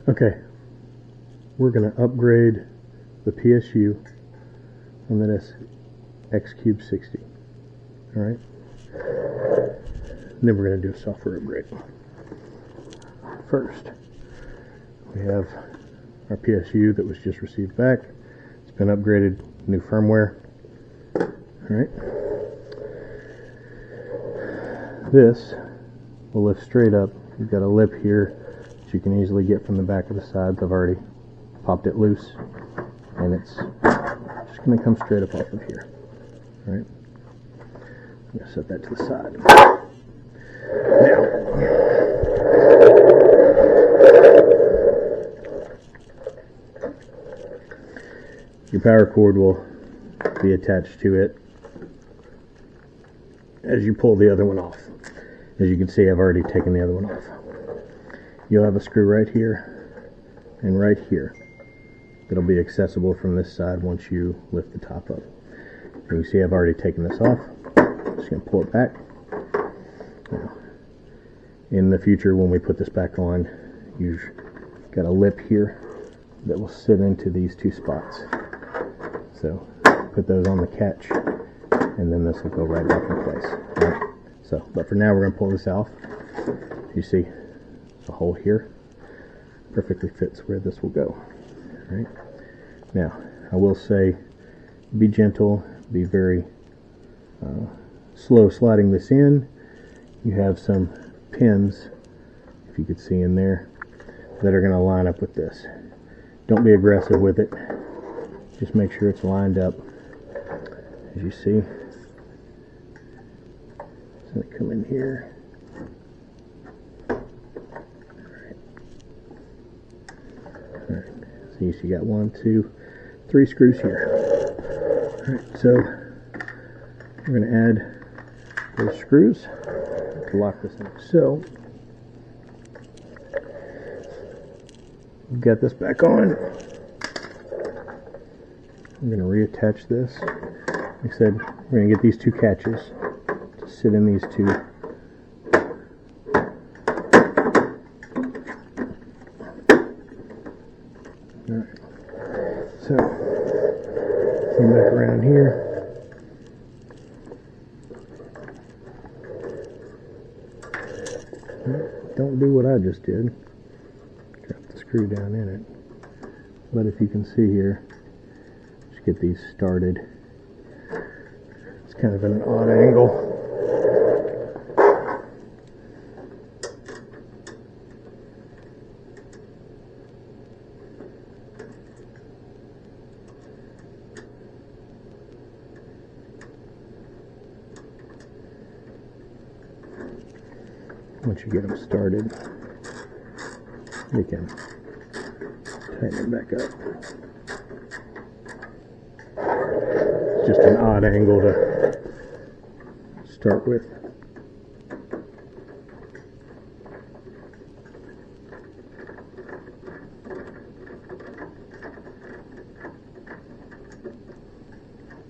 Okay, we're going to upgrade the PSU on this XCube 60. Alright, then we're going to do a software upgrade. First, we have our PSU that was just received back. It's been upgraded, new firmware. Alright, this will lift straight up. You've got a lip here that you can easily get from the back of the sides. I've already popped it loose, and it's just going to come straight up off of here. Alright, I'm going to set that to the side. Now, your power cord will be attached to it as you pull the other one off. As you can see, I've already taken the other one off. You'll have a screw right here and right here that'll be accessible from this side once you lift the top up. You can see I've already taken this off. Just going to pull it back. Now, in the future, when we put this back on, you've got a lip here that will sit into these two spots. So put those on the catch, and then this will go right back in place. Right? So, but for now, we're going to pull this off. You see, there's a hole here. Perfectly fits where this will go. All right. Now, I will say, be gentle, be very slow sliding this in. You have some pins, if you could see in there, that are going to line up with this. Don't be aggressive with it. Just make sure it's lined up. As you see, it's going to come in here. Alright, so you got 1, 2, 3 screws here. Alright, so we're going to add those screws to lock this in. So we've got this back on. I'm going to reattach this. Like I said, we're going to get these two catches to sit in these two. Alright, so come back around here. Don't do what I just did. Drop the screw down in it. But if you can see here, just get these started. It's kind of at an odd angle. Once you get them started, you can tighten it back up. It's just an odd angle to start with.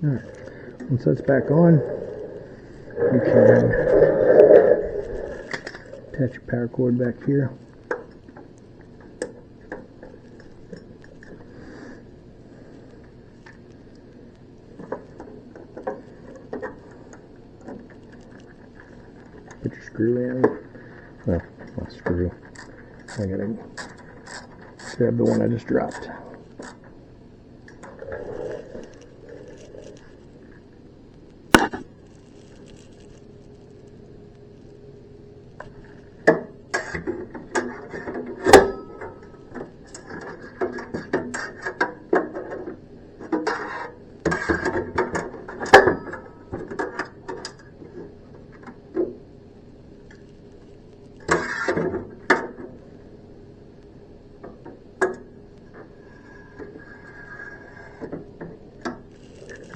Alright, once that's back on, you can attach your power cord back here. Put your screw in. Well, not screw. I gotta grab the one I just dropped.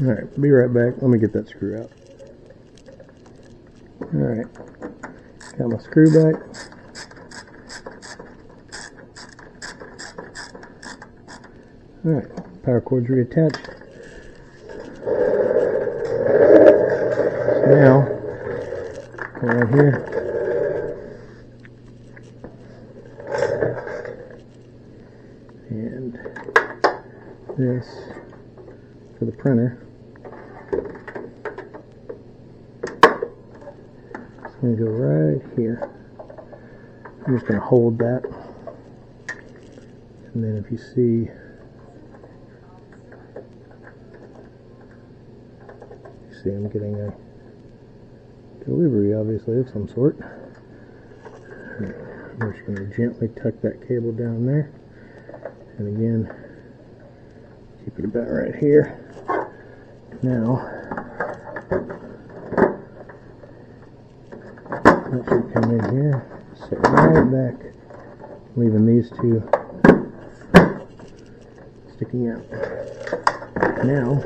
Alright, be right back. Let me get that screw out. Alright, got my screw back. Alright, power cord's reattached. So now, come right here. this for the printer. It's going to go right here. I'm just going to hold that, and then if you see, I'm getting a delivery, obviously, of some sort. I'm just going to gently tuck that cable down there, and again, keep it about right here. Now, that should come in here, sit right back, leaving these two sticking out. Now,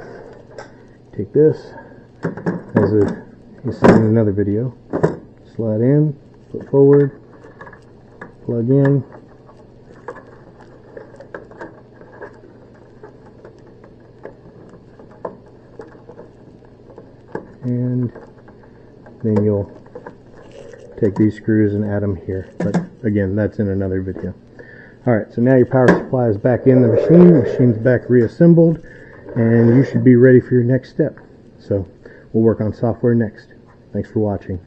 take this, as you saw in another video, slide in, put forward, plug in, and then you'll take these screws and add them here. But again, that's in another video. Alright, so now your power supply is back in the machine's back reassembled, and you should be ready for your next step. So we'll work on software next. Thanks for watching.